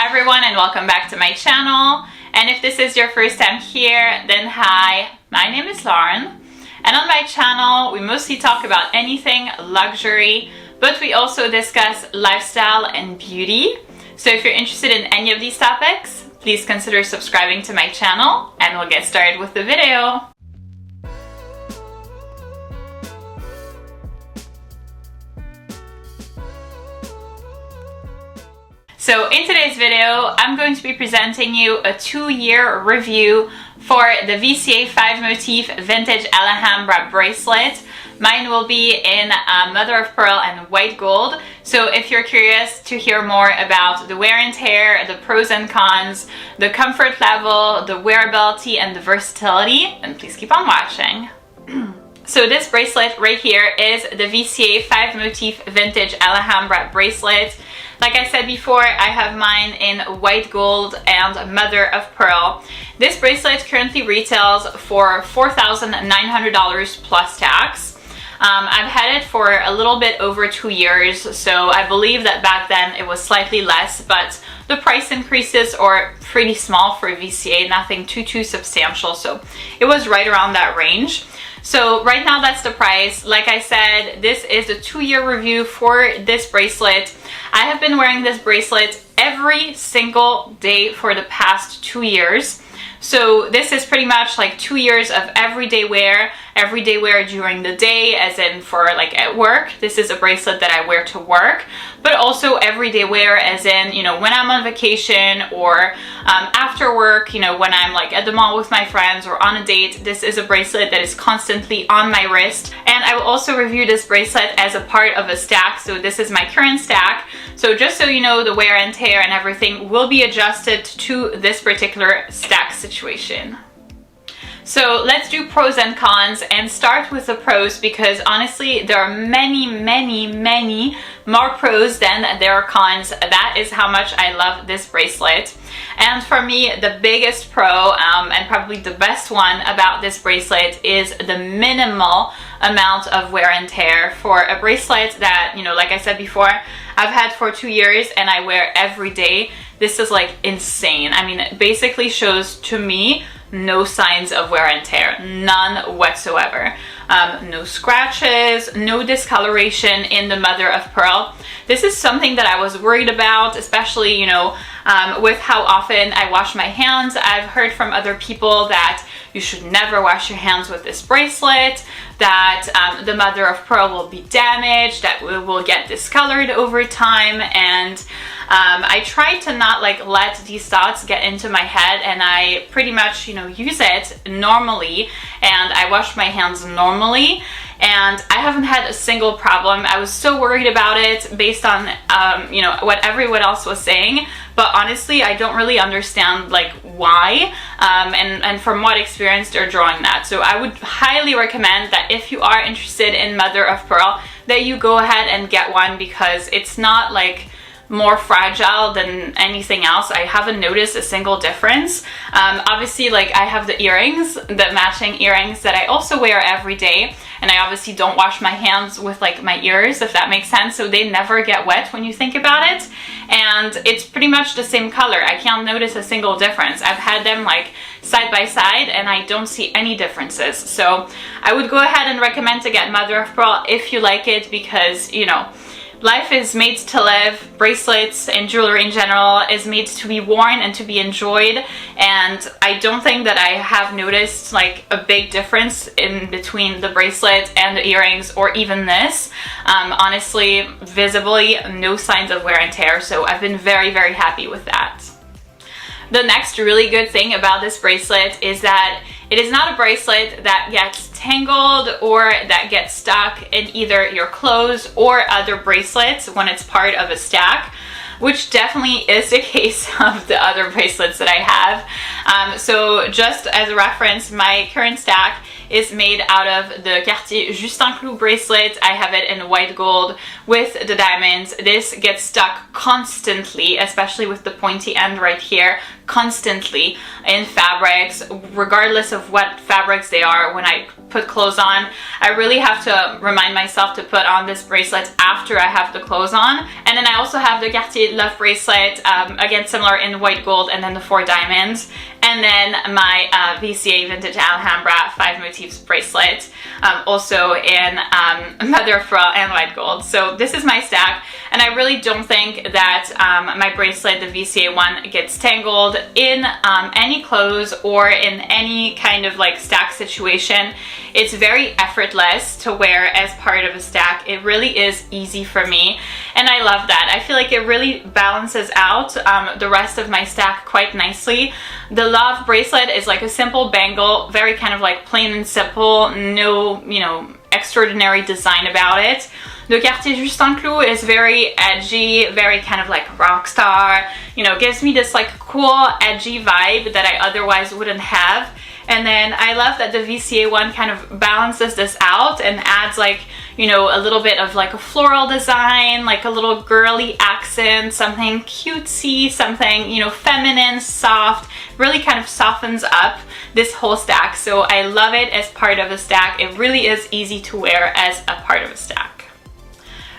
everyone, and welcome back to my channel. And if this is your first time here, then hi, my name is Lauren, and on my channel we mostly talk about anything luxury, but we also discuss lifestyle and beauty. So if you're interested in any of these topics, please consider subscribing to my channel, and we'll get started with the video. So in today's video, I'm going to be presenting you a 2-year review for the VCA 5 motif vintage Alhambra bracelet. Mine will be in mother of pearl and white gold. So if you're curious to hear more about the wear and tear, the pros and cons, the comfort level, the wearability, and the versatility, then please keep on watching. So this bracelet right here is the VCA 5 motif vintage Alhambra bracelet. Like I said before, I have mine in white gold and mother of pearl. This bracelet currently retails for $4,900 plus tax. I've had it for a little bit over 2 years, so I believe that back then it was slightly less, but the price increases are pretty small for VCA, nothing too substantial, so it was right around that range. So right now that's the price. Like I said, this is a 2-year review for this bracelet. I have been wearing this bracelet every single day for the past 2 years. So this is pretty much like 2 years of everyday wear during the day, as in for like at work. This is a bracelet that I wear to work, but also everyday wear as in, you know, when I'm on vacation or after work, you know, when I'm like at the mall with my friends or on a date. This is a bracelet that is constantly on my wrist. And I will also review this bracelet as a part of a stack. So this is my current stack. So just so you know, the wear and tear and everything will be adjusted to this particular stack situation. So let's do pros and cons and start with the pros, because honestly there are many more pros than there are cons. That is how much I love this bracelet. And for me, the biggest pro and probably the best one about this bracelet is the minimal amount of wear and tear for a bracelet that, you know, like I said before, I've had for 2 years and I wear every day. This is like insane. I mean, it basically shows to me no signs of wear and tear, none whatsoever. No scratches, no discoloration in the mother of pearl. This is something that I was worried about, especially, you know, with how often I wash my hands. I've heard from other people that you should never wash your hands with this bracelet, that the mother of pearl will be damaged, that it will get discolored over time. And I try to not like let these thoughts get into my head, and I pretty much, you know, use it normally, and I wash my hands normally, and I haven't had a single problem. I was so worried about it based on you know, what everyone else was saying, but honestly I don't really understand like why and from what experience they're drawing that. So I would highly recommend that if you are interested in mother of pearl, that you go ahead and get one, because it's not like more fragile than anything else. I haven't noticed a single difference. Obviously, like I have the earrings, the matching earrings that I also wear every day, and I obviously don't wash my hands with like my ears, if that makes sense, so they never get wet when you think about it, and it's pretty much the same color. I can't notice a single difference. I've had them like side by side and I don't see any differences. So I would go ahead and recommend to get mother of pearl if you like it, because, you know, life is made to live. Bracelets and jewelry in general is made to be worn and to be enjoyed, and I don't think that I have noticed like a big difference in between the bracelet and the earrings or even this. Honestly, visibly no signs of wear and tear, so I've been very happy with that. The next really good thing about this bracelet is that it is not a bracelet that gets tangled or that gets stuck in either your clothes or other bracelets when it's part of a stack, which definitely is the case of the other bracelets that I have. So just as a reference, my current stack is made out of the Cartier bracelet. I have it in white gold with the diamonds. This gets stuck constantly, especially with the pointy end right here, constantly in fabrics, regardless of what fabrics they are. When I put clothes on, I really have to remind myself to put on this bracelet after I have the clothes on. And then I also have the Cartier Love bracelet, again similar in white gold, and then the 4 diamonds, and then my VCA Vintage Alhambra 5 Motifs bracelet, also in mother of pearl and white gold. So this is my stack, and I really don't think that my bracelet, the VCA one, gets tangled in any clothes or in any kind of like stack situation. It's very effortless to wear as part of a stack. It really is easy for me, and I love that. I feel like it really balances out the rest of my stack quite nicely. The Love bracelet is like a simple bangle, very kind of like plain and simple, no, you know, extraordinary design about it. The Cartier Juste Clou is very edgy, very kind of like rock star, you know, gives me this like cool edgy vibe that I otherwise wouldn't have. And then I love that the VCA one kind of balances this out and adds like, you know, a little bit of like a floral design, like a little girly accent, something cutesy, something, you know, feminine, soft, really kind of softens up this whole stack. So I love it as part of a stack. It really is easy to wear as a part of a stack.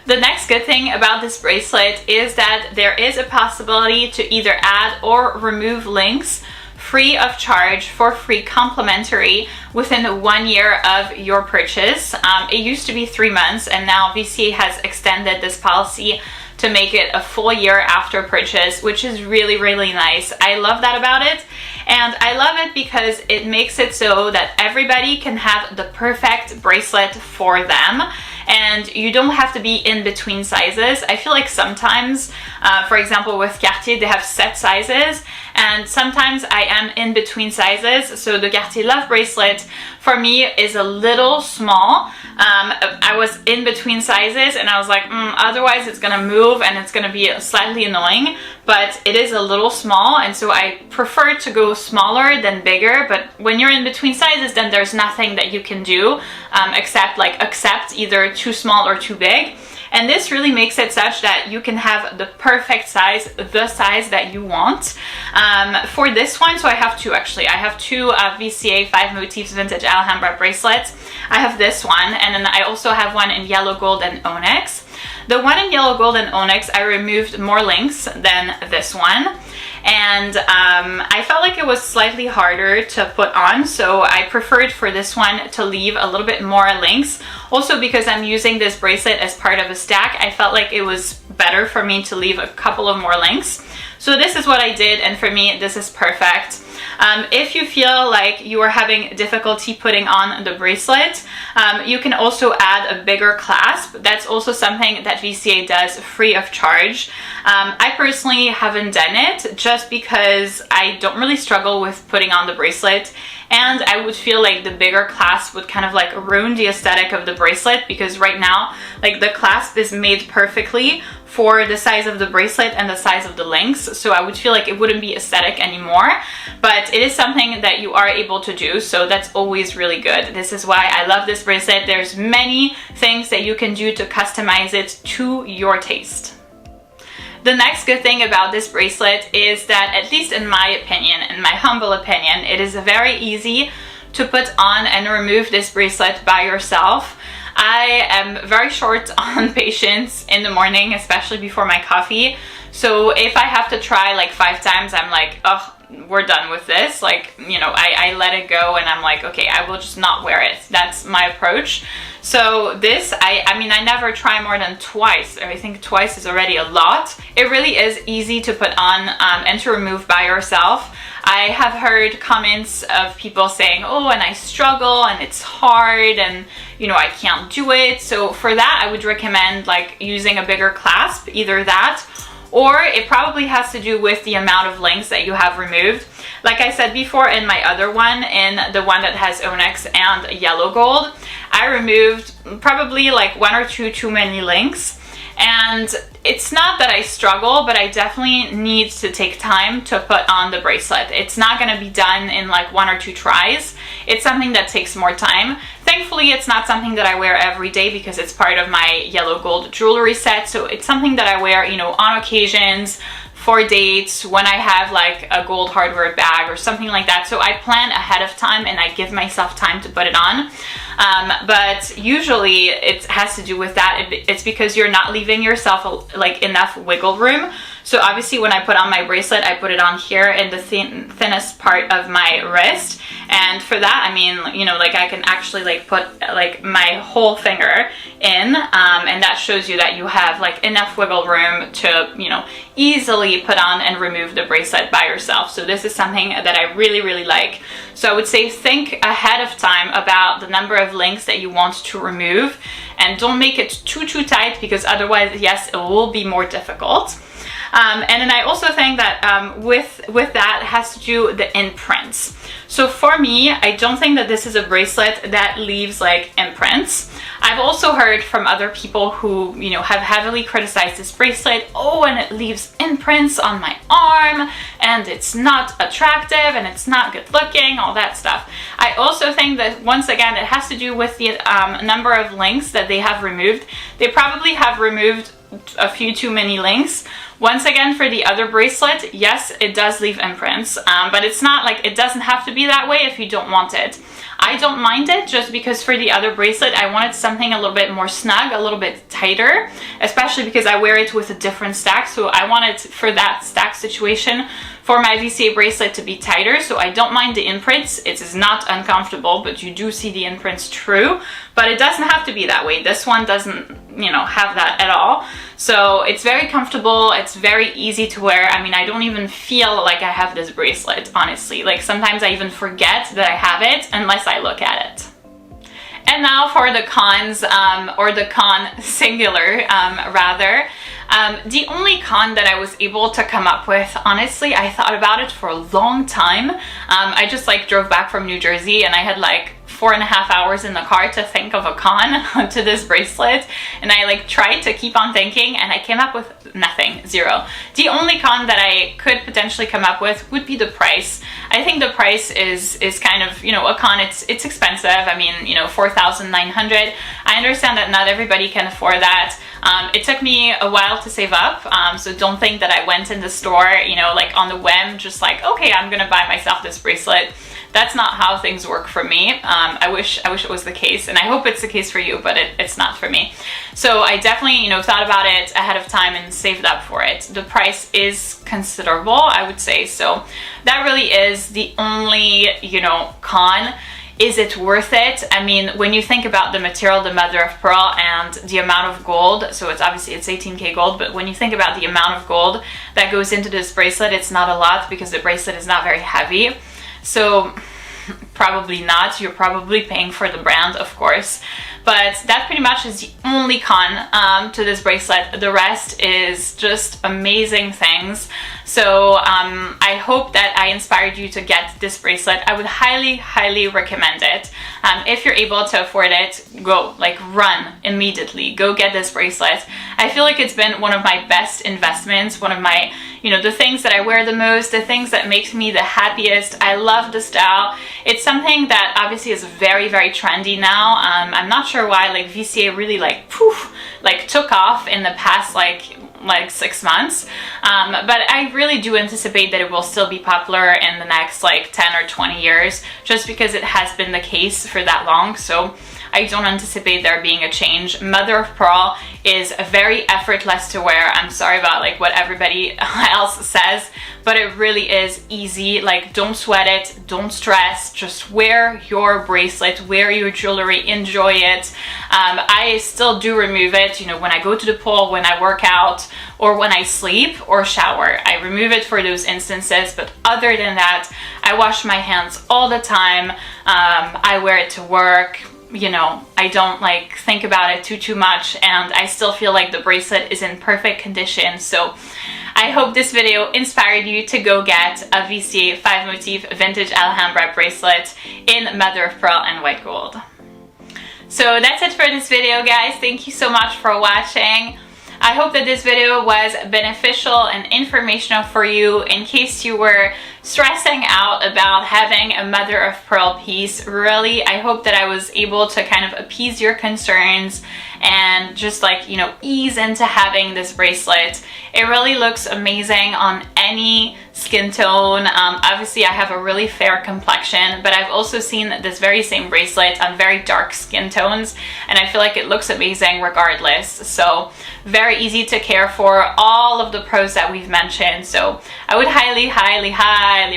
The next good thing about this bracelet is that there is a possibility to either add or remove links free of charge, for free, complimentary, within 1 year of your purchase. It used to be 3 months, and now VCA has extended this policy to make it a full year after purchase, which is really, really nice. I love that about it, and I love it because it makes it so that everybody can have the perfect bracelet for them, and you don't have to be in between sizes. I feel like sometimes, for example with Cartier, they have set sizes, and sometimes I am in between sizes. So the Cartier Love bracelet for me is a little small. I was in between sizes, and I was like, otherwise it's gonna move and it's gonna be slightly annoying, but it is a little small, and so I prefer to go smaller than bigger. But when you're in between sizes, then there's nothing that you can do except like accept either too small or too big. And this really makes it such that you can have the perfect size, the size that you want. For this one, so I have two actually. I have two VCA 5 Motifs Vintage Alhambra bracelets. I have this one, and then I also have one in yellow gold and onyx. The one in yellow gold and onyx, I removed more links than this one. And I felt like it was slightly harder to put on, so I preferred for this one to leave a little bit more links. Also, because I'm using this bracelet as part of a stack, I felt like it was better for me to leave a couple of more links. So this is what I did, and for me this is perfect. If you feel like you are having difficulty putting on the bracelet, you can also add a bigger clasp. That's also something that VCA does free of charge. I personally haven't done it just because I don't really struggle with putting on the bracelet, and I would feel like the bigger clasp would kind of like ruin the aesthetic of the bracelet, because right now like the clasp is made perfectly for the size of the bracelet and the size of the links, so I would feel like it wouldn't be aesthetic anymore. But it is something that you are able to do, so that's always really good. This is why I love this bracelet. There's many things that you can do to customize it to your taste. The next good thing about this bracelet is that, at least in my opinion, in my humble opinion, it is very easy to put on and remove this bracelet by yourself. I am very short on patience in the morning, especially before my coffee. So if I have to try like 5 times, I'm like, oh, we're done with this. Like, you know, I let it go, and I'm like, okay, I will just not wear it. That's my approach. So this, I mean, I never try more than twice. I think twice is already a lot. It really is easy to put on and to remove by yourself. I have heard comments of people saying, oh, and I struggle and it's hard and, you know, I can't do it. So for that, I would recommend like using a bigger clasp, either that, or it probably has to do with the amount of links that you have removed. Like I said before, in my other one, in the one that has onyx and yellow gold, I removed probably like 1 or 2 too many links. And it's not that I struggle, but I definitely need to take time to put on the bracelet. It's not going to be done in like 1 or 2 tries. It's something that takes more time. Thankfully, it's not something that I wear every day because it's part of my yellow gold jewelry set. So it's something that I wear, you know, on occasions, for dates, when I have like a gold hardware bag or something like that. So I plan ahead of time and I give myself time to put it on. But usually it has to do with that. It's because you're not leaving yourself like enough wiggle room. So obviously when I put on my bracelet, I put it on here in the thinnest part of my wrist. And for that, I mean, you know, like I can actually like put like my whole finger in, and that shows you that you have like enough wiggle room to, you know, easily put on and remove the bracelet by yourself. So this is something that I really, really like. So I would say think ahead of time about the number of links that you want to remove, and don't make it too tight, because otherwise, yes, it will be more difficult. And then I also think that with that has to do the imprints. So for me, I don't think that this is a bracelet that leaves like imprints. I've also heard from other people who, you know, have heavily criticized this bracelet. Oh, and it leaves imprints on my arm, and it's not attractive, and it's not good looking, all that stuff. I also think that, once again, it has to do with the number of links that they have removed. They probably have removed a few too many links. Once again, for the other bracelet, yes, it does leave imprints, but it's not like, it doesn't have to be that way if you don't want it. I don't mind it, just because for the other bracelet, I wanted something a little bit more snug, a little bit tighter, especially because I wear it with a different stack. So I wanted, for that stack situation, for my VCA bracelet to be tighter. So I don't mind the imprints. It is not uncomfortable, but you do see the imprints, true, but it doesn't have to be that way. This one doesn't, you know, have that at all. So it's very comfortable. It's very easy to wear. I mean, I don't even feel like I have this bracelet, honestly. Like sometimes I even forget that I have it unless I look at it. And now for the cons, or the con singular, rather. The only con that I was able to come up with, honestly, I thought about it for a long time. I just like drove back from New Jersey, and I had like 4.5 hours in the car to think of a con to this bracelet, and I like tried to keep on thinking, and I came up with nothing, zero. The only con that I could potentially come up with would be the price. I think the price is kind of, you know, a con. It's expensive. I mean, you know, $4,900. I understand that not everybody can afford that. It took me a while to save up, so don't think that I went in the store, you know, like on the whim, just like, okay, I'm gonna buy myself this bracelet. That's not how things work for me. I wish it was the case, and I hope it's the case for you, but it's not for me. So I definitely, you know, thought about it ahead of time and saved up for it. The price is considerable, I would say. So that really is the only, you know, con. Is it worth it? I mean, when you think about the material, the mother of pearl, and the amount of gold, so it's obviously it's 18K gold, but when you think about the amount of gold that goes into this bracelet, it's not a lot, because the bracelet is not very heavy. So probably not. You're probably paying for the brand, of course, but that pretty much is the only con to this bracelet. The rest is just amazing things. So I hope that I inspired you to get this bracelet. I would highly recommend it. If you're able to afford it, go, like, run immediately, go get this bracelet. I feel like it's been one of my best investments, one of my, you know, the things that I wear the most, the things that makes me the happiest. I love the style. It's something that obviously is very trendy now. I'm not sure why, like, VCA really like poof, like took off in the past like 6 months, but I really do anticipate that it will still be popular in the next like 10 or 20 years, just because it has been the case for that long. So I don't anticipate there being a change. Mother of pearl is very effortless to wear. I'm sorry about like what everybody else says, but it really is easy. Like, don't sweat it, don't stress, just wear your bracelet, wear your jewelry, enjoy it. I still do remove it, you know, when I go to the pool, when I work out, or when I sleep or shower. I remove it for those instances, but other than that, I wash my hands all the time. I wear it to work. You know, I don't like think about it too much, and I still feel like the bracelet is in perfect condition. So I hope this video inspired you to go get a VCA 5 motif vintage Alhambra bracelet in mother of pearl and white gold. So that's it for this video, guys. Thank you so much for watching. I hope that this video was beneficial and informational for you in case you were stressing out about having a mother of pearl piece. Really, I hope that I was able to kind of appease your concerns and just like, you know, ease into having this bracelet. It really looks amazing on any skin tone. Obviously I have a really fair complexion, but I've also seen this very same bracelet on very dark skin tones, and I feel like it looks amazing regardless. So very easy to care for, all of the pros that we've mentioned. So I would highly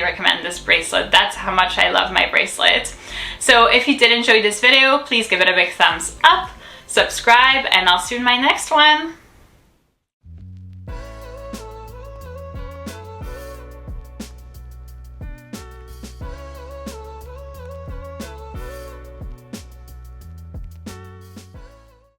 recommend this bracelet. That's how much I love my bracelet. So if you did enjoy this video, please give it a big thumbs up, subscribe, and I'll see you in my next one.